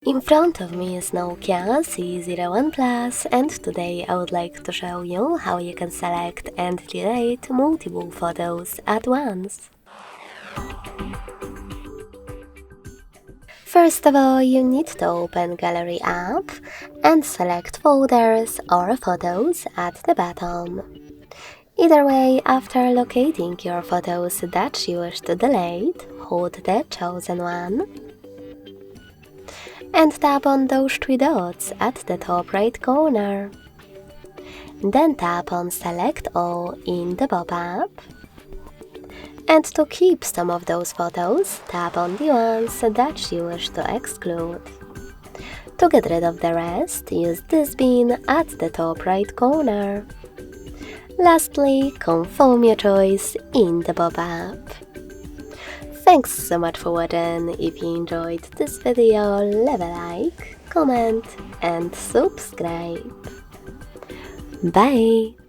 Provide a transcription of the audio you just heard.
In front of me is Nokia C01 Plus, and today I would like to show you how you can select and delete multiple photos at once. First of all, you need to open Gallery app and select folders or photos at the bottom. Either way, after locating your photos that you wish to delete, hold the chosen one and tap on those three dots at the top right corner. Then tap on Select All in the pop-up. And to keep some of those photos, tap on the ones that you wish to exclude. To get rid of the rest, use this bin at the top right corner. Lastly, confirm your choice in the pop-up. Thanks so much for watching. If you enjoyed this video, leave a like, comment and subscribe. Bye!